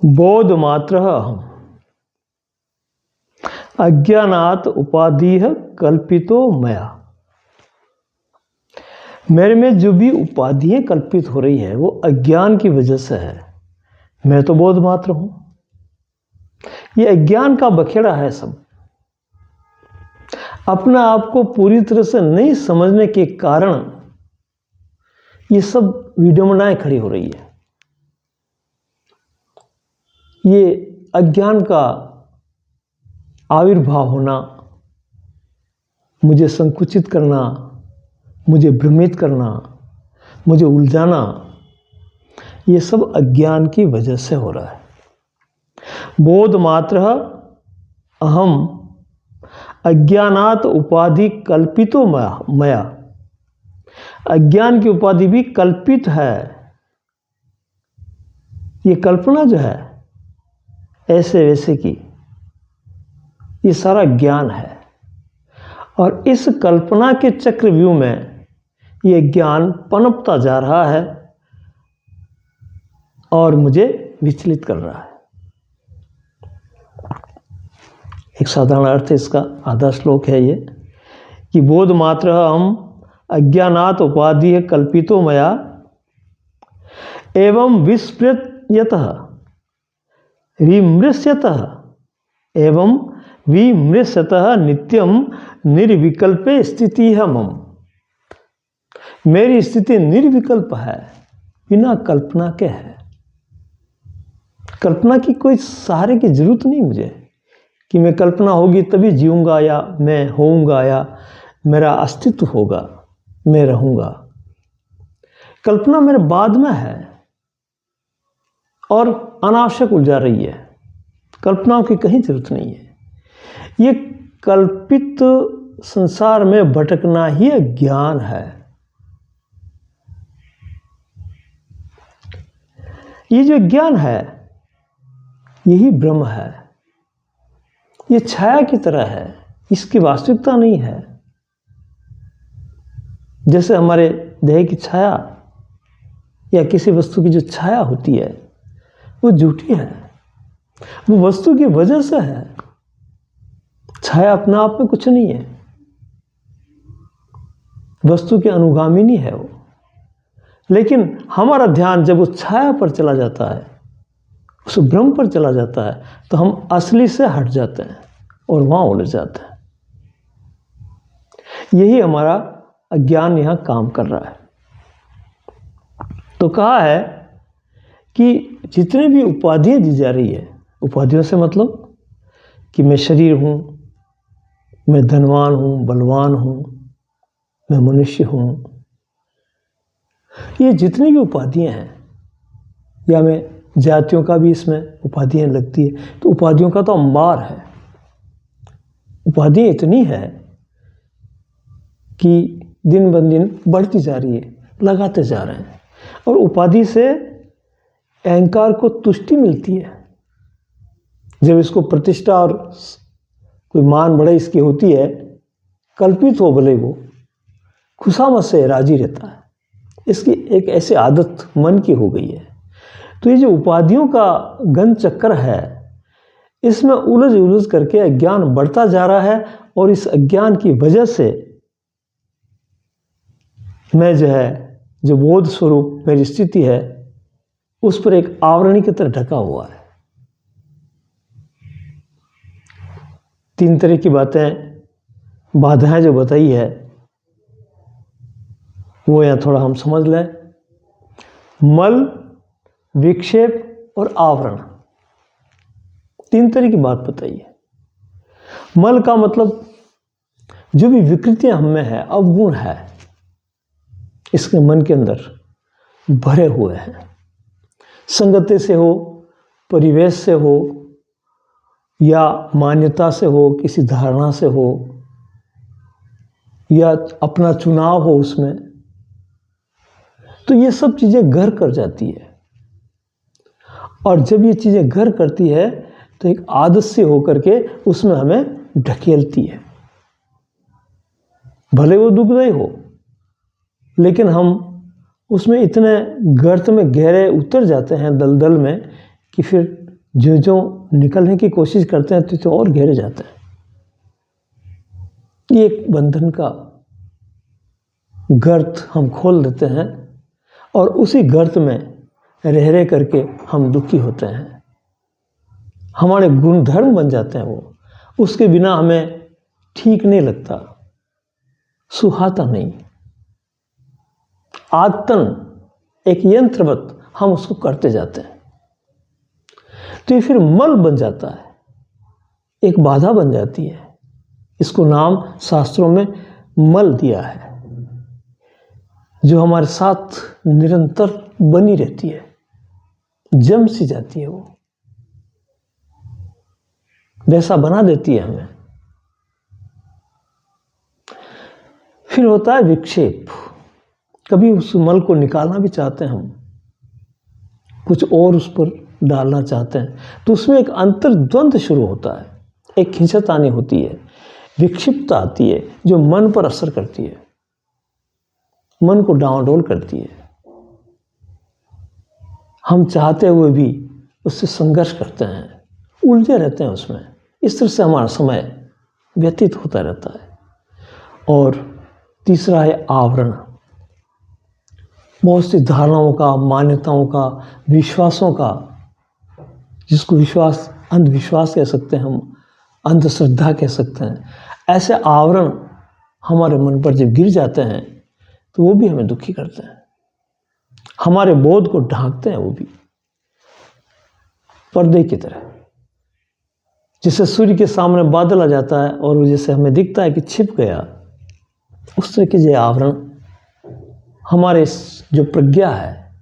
बोधमात्रः अहम् अज्ञानात् उपाधिः कल्पितो मया। मेरे में जो भी उपाधियाँ कल्पित हो रही है वो अज्ञान की वजह से है। मैं तो बोध मात्र हूँ। ये अज्ञान का बखेड़ा है सब। अपना आप को पूरी तरह से नहीं समझने के कारण ये सब विडंबनाएं खड़ी हो रही है। ये अज्ञान का आविर्भाव होना, मुझे संकुचित करना, मुझे भ्रमित करना, मुझे उलझाना, ये सब अज्ञान की वजह से हो रहा है। बोध मात्र अहम अज्ञानात उपाधि कल्पितो मया। अज्ञान की उपाधि भी कल्पित है। ये कल्पना जो है ऐसे वैसे की, ये सारा ज्ञान है। और इस कल्पना के चक्रव्यूह में ये ज्ञान पनपता जा रहा है और मुझे विचलित कर रहा है। एक साधारण अर्थ है इसका, आधा श्लोक है ये कि बोध मात्र हम अज्ञानात उपाधि कल्पितो मया एवं विस्मृत्यतः विमृश्यतः एवं विमृश्यतः नित्यम निर्विकल्पे स्थिति है मम। मेरी स्थिति निर्विकल्प है, बिना कल्पना के है। कल्पना की कोई सहारे की जरूरत नहीं मुझे कि मैं कल्पना होगी तभी जीऊंगा या मैं होऊंगा या मेरा अस्तित्व होगा, मैं रहूंगा। कल्पना मेरे बाद में है और अनावश्यक उलझा रही है। कल्पनाओं की कहीं जरूरत नहीं है। ये कल्पित संसार में भटकना ही ज्ञान है। ये जो ज्ञान है यही ब्रह्म है। ये छाया की तरह है, इसकी वास्तविकता नहीं है। जैसे हमारे देह की छाया या किसी वस्तु की जो छाया होती है वो झूठी है, वो वस्तु की वजह से है। छाया अपने आप में कुछ नहीं है, वस्तु के अनुगामिनी है वो। लेकिन हमारा ध्यान जब उस छाया पर चला जाता है, उस ब्रह्म पर चला जाता है, तो हम असली से हट जाते हैं और वहां उलझ जाते हैं। यही हमारा अज्ञान यहां काम कर रहा है। तो कहा है कि जितने भी उपाधियां दी जा रही है, उपाधियों से मतलब कि मैं शरीर हूं, मैं धनवान हूं, बलवान हूं, मैं मनुष्य हूं, ये जितनी भी उपाधियां हैं, या मैं जातियों का भी इसमें उपाधियां लगती है, तो उपाधियों का तो अंबार है। उपाधियां इतनी है कि दिन ब दिन बढ़ती जा रही है, लगाते जा रहे हैं। और उपाधि से अहंकार को तुष्टि मिलती है। जब इसको प्रतिष्ठा और कोई मान बड़े इसकी होती है, कल्पित हो भले वो, खुशामद से राजी रहता है। इसकी एक ऐसी आदत मन की हो गई है। तो ये जो उपाधियों का घन चक्कर है, इसमें उलझ उलझ करके अज्ञान बढ़ता जा रहा है। और इस अज्ञान की वजह से मैं जो बोध स्वरूप मेरी स्थिति है, उस पर एक आवरणी की तरह ढका हुआ है। 3 तरह की बाधाएं जो बताई है, वो यहाँ थोड़ा हम समझ लें। मल, विक्षेप और आवरण, 3 तरह की बात बताई है। मल का मतलब जो भी विकृतियां हम में है, अवगुण है, इसके मन के अंदर भरे हुए हैं। संगति से हो, परिवेश से हो, या मान्यता से हो, किसी धारणा से हो, या अपना चुनाव हो उसमें, तो ये सब चीजें घर कर जाती है। और जब ये चीजें घर करती है तो एक आदत से होकर के उसमें हमें ढकेलती है। भले वो दुखदायी हो, लेकिन हम उसमें इतने गर्त में गहरे उतर जाते हैं, दलदल में, कि फिर जो जो निकलने की कोशिश करते हैं तो और घेरे जाते हैं। ये एक बंधन का गर्त हम खोल देते हैं और उसी गर्त में रह रह करके हम दुखी होते हैं। हमारे गुणधर्म बन जाते हैं वो, उसके बिना हमें ठीक नहीं लगता, सुहाता नहीं। आदतन एक यंत्रवत हम उसको करते जाते हैं, तो ये फिर मल बन जाता है, एक बाधा बन जाती है। इसको नाम शास्त्रों में मल दिया है, जो हमारे साथ निरंतर बनी रहती है, जम सी जाती है, वो वैसा बना देती है हमें। फिर होता है विक्षेप। कभी उस मल को निकालना भी चाहते हैं हम, कुछ और उस पर डालना चाहते हैं, तो उसमें एक अंतर्द्वंद शुरू होता है, एक खिंचतानी होती है, विक्षिप्तता आती है, जो मन पर असर करती है, मन को डावाडोल करती है। हम चाहते हुए भी उससे संघर्ष करते हैं, उलझे रहते हैं उसमें। इस तरह से हमारा समय व्यतीत होता रहता है। और तीसरा है आवरण। बहुत सी धारणाओं का, मान्यताओं का, विश्वासों का, जिसको विश्वास अंधविश्वास कह सकते हैं हम, अंधश्रद्धा कह सकते हैं, ऐसे आवरण हमारे मन पर जब गिर जाते हैं तो वो भी हमें दुखी करते हैं, हमारे बोध को ढांकते हैं। वो भी पर्दे की तरह, जैसे सूर्य के सामने बादल आ जाता है और वो जैसे हमें दिखता है कि छिप गया, उस तरह के जो आवरण हमारे जो प्रज्ञा है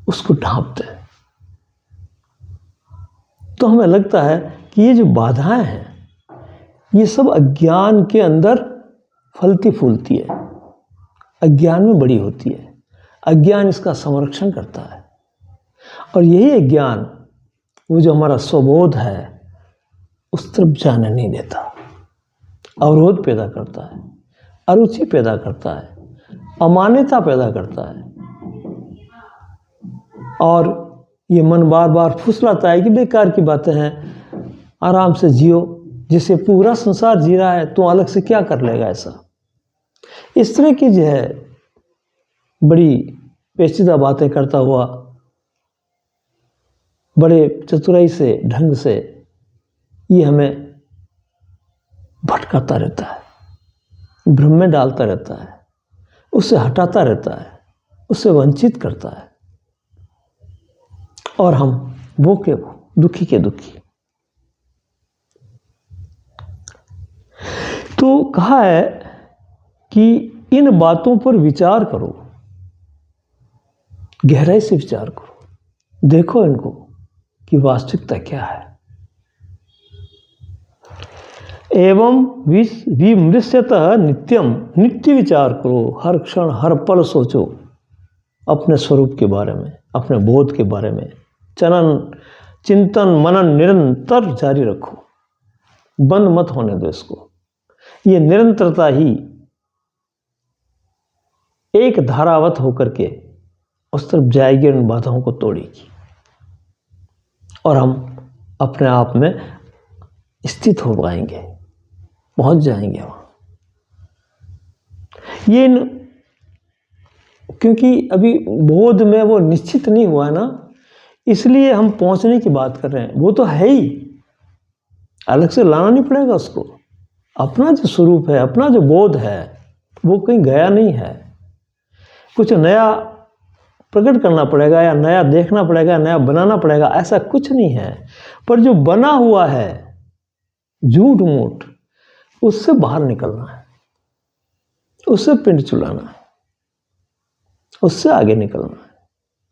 उसको ढांपते हैं। तो हमें लगता है कि ये जो बाधाएं हैं ये सब अज्ञान के अंदर फलती फूलती है, अज्ञान में बड़ी होती है। अज्ञान इसका संरक्षण करता है और यही अज्ञान वो जो हमारा स्वबोध है उस तरफ जाने नहीं देता, अवरोध पैदा करता है, अरुचि पैदा करता है, अमान्यता पैदा करता है। और ये मन बार बार फुसलाता है कि बेकार की बातें हैं, आराम से जियो, जिसे पूरा संसार जी रहा है तो अलग से क्या कर लेगा ऐसा। इस तरह की जो है बड़ी पेचीदा बातें करता हुआ, बड़े चतुराई से, ढंग से ये हमें भटकाता रहता है, भ्रम में डालता रहता है, उससे हटाता रहता है, उससे वंचित करता है, और हम वो के वो, दुखी के दुखी। तो कहा है कि इन बातों पर विचार करो, गहराई से विचार करो, देखो इनको कि वास्तविकता क्या है। एवं विमृश्यतः नित्यम, नित्य विचार करो, हर क्षण हर पल सोचो अपने स्वरूप के बारे में, अपने बोध के बारे में। चिंतन मनन निरंतर जारी रखो, बंद मत होने दो इसको। ये निरंतरता ही एक धारावत होकर के उस तरफ जाएगी, उन बाधाओं को तोड़ेगी और हम अपने आप में स्थित हो पाएंगे, पहुंच जाएंगे वहां। ये क्योंकि अभी बोध में वो निश्चित नहीं हुआ है ना, इसलिए हम पहुंचने की बात कर रहे हैं। वो तो है ही, अलग से लाना नहीं पड़ेगा उसको। अपना जो स्वरूप है, अपना जो बोध है, वो कहीं गया नहीं है। कुछ नया प्रकट करना पड़ेगा या नया देखना पड़ेगा, नया बनाना पड़ेगा, ऐसा कुछ नहीं है। पर जो बना हुआ है झूठ मूठ, उससे बाहर निकलना है, उससे पिंड चुलाना है, उससे आगे निकलना है,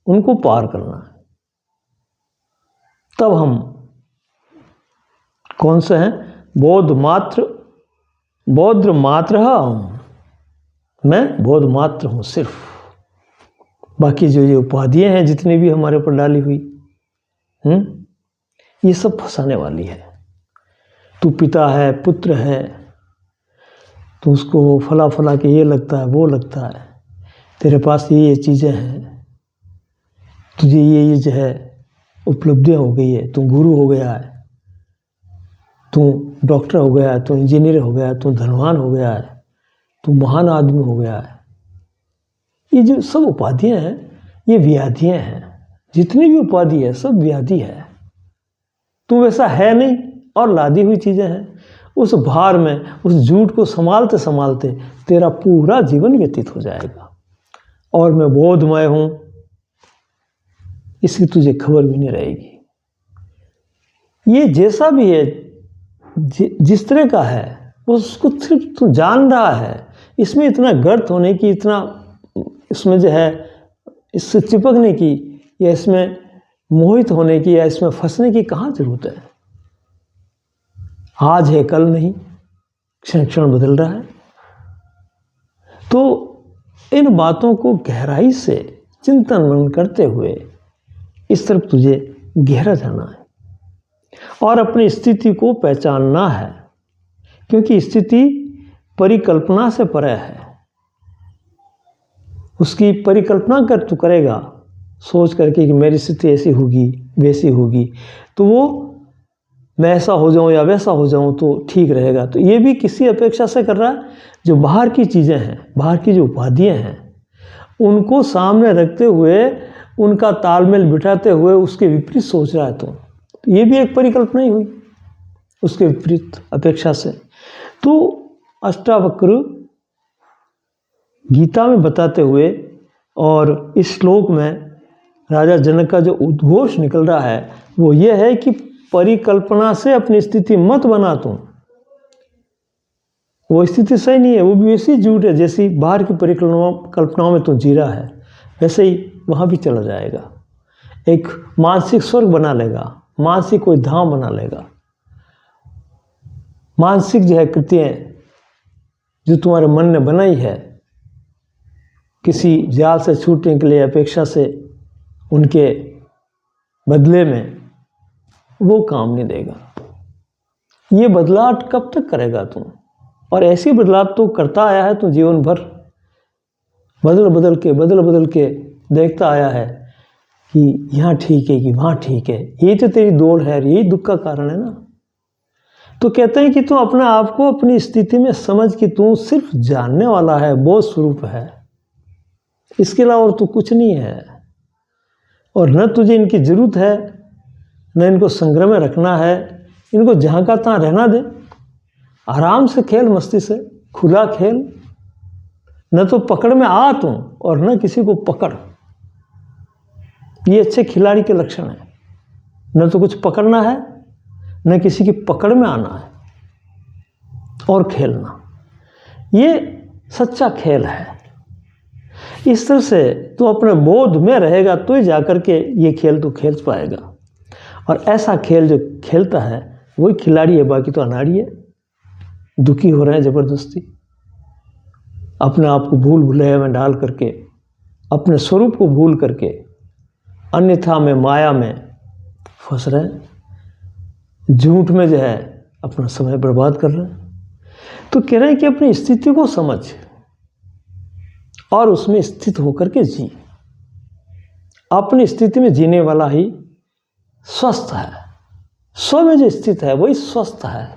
उनको पार करना है। तब हम कौन से हैं? बोध मात्र हम, मैं बोध मात्र हूं सिर्फ। बाकी जो ये उपाधियां हैं जितनी भी हमारे ऊपर डाली हुई, ये सब फंसाने वाली है। तू पिता है, पुत्र है, तो उसको फला फला के ये लगता है, वो लगता है, तेरे पास ये चीज़ें हैं, तुझे ये जो है उपलब्धियाँ हो गई है, तू गुरु हो गया है, तू डॉक्टर हो गया है, तू इंजीनियर हो गया है, तू धनवान हो गया है, तू महान आदमी हो गया है। ये जो सब उपाधियाँ हैं ये व्याधियाँ हैं। जितनी भी उपाधि है सब व्याधि है। तू वैसा है नहीं और लादी हुई चीज़ें हैं। उस भार में, उस झूठ को संभालते संभालते तेरा पूरा जीवन व्यतीत हो जाएगा। और मैं बोधमय हूँ इसकी तुझे खबर भी नहीं रहेगी। ये जैसा भी है, जिस तरह का है, उसको सिर्फ तू जान रहा है। इसमें इतना गर्त होने की, इतना इसमें जो है इससे चिपकने की, या इसमें मोहित होने की, या इसमें फंसने की कहाँ जरूरत है। आज है कल नहीं, क्षण क्षण बदल रहा है। तो इन बातों को गहराई से चिंतन मनन करते हुए इस तरफ तुझे गहरा जाना है और अपनी स्थिति को पहचानना है, क्योंकि स्थिति परिकल्पना से परे है। उसकी परिकल्पना कर तू करेगा सोच करके कि मेरी स्थिति ऐसी होगी वैसी होगी, तो वो मैं ऐसा हो जाऊं या वैसा हो जाऊं तो ठीक रहेगा। तो ये भी किसी अपेक्षा से कर रहा है। जो बाहर की चीज़ें हैं, बाहर की जो उपाधियां हैं, उनको सामने रखते हुए, उनका तालमेल बिठाते हुए उसके विपरीत सोच रहा है। तो ये भी एक परिकल्पना ही हुई उसके विपरीत अपेक्षा से। तो अष्टावक्र गीता में बताते हुए और इस श्लोक में राजा जनक का जो उद्घोष निकल रहा है वो ये है कि परिकल्पना से अपनी स्थिति मत बना तू। वो स्थिति सही नहीं है, वो भी वैसी झूठ है जैसी बाहर की परिकल्पनाओं में तू जी रहा है, वैसे ही वहाँ भी चला जाएगा। एक मानसिक स्वर्ग बना लेगा, मानसिक कोई धाम बना लेगा। मानसिक जो है कृतियाँ जो तुम्हारे मन ने बनाई है किसी जाल से छूटने के लिए अपेक्षा से, उनके बदले में वो काम नहीं देगा। ये बदलाव कब तक करेगा तू? और ऐसी बदलाव तो करता आया है तू जीवन भर, बदल बदल के देखता आया है कि यहाँ ठीक है कि वहाँ ठीक है। ये तो तेरी दौड़ है, यही दुख का कारण है ना। तो कहते हैं कि तू अपने आप को अपनी स्थिति में समझ कि तू सिर्फ जानने वाला है, बोध स्वरूप है, इसके अलावा और तू कुछ नहीं है। और न तुझे इनकी जरूरत है, न इनको संग्रह में रखना है। इनको जहाँ का तहाँ रहना दे, आराम से खेल, मस्ती से खुला खेल। न तो पकड़ में आ तू और न किसी को पकड़। ये अच्छे खिलाड़ी के लक्षण है। न तो कुछ पकड़ना है, न किसी की पकड़ में आना है और खेलना। ये सच्चा खेल है। इस तरह से तू अपने बोध में रहेगा तो ही जाकर के ये खेल तू खेल पाएगा। और ऐसा खेल जो खेलता है वही खिलाड़ी है, बाकी तो अनाड़ी है। दुखी हो रहे हैं ज़बरदस्ती, अपने आप को भूल भुलैया में डाल करके, अपने स्वरूप को भूल करके अन्यथा में, माया में फंस रहे हैं, झूठ में जो है अपना समय बर्बाद कर रहे हैं। तो कह रहे हैं कि अपनी स्थिति को समझ और उसमें स्थित होकर के जी। अपनी स्थिति में जीने वाला ही स्वस्थ है। स्व में जो स्थित है वही स्वस्थ है।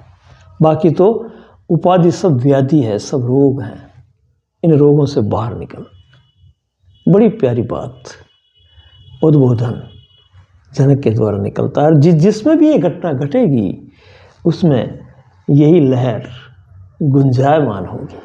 बाकी तो उपाधि सब व्याधि है, सब रोग हैं। इन रोगों से बाहर निकल। बड़ी प्यारी बात उद्बोधन जनक के द्वारा निकलता है। जिसमें भी ये घटना घटेगी उसमें यही लहर गुंजायमान होगी।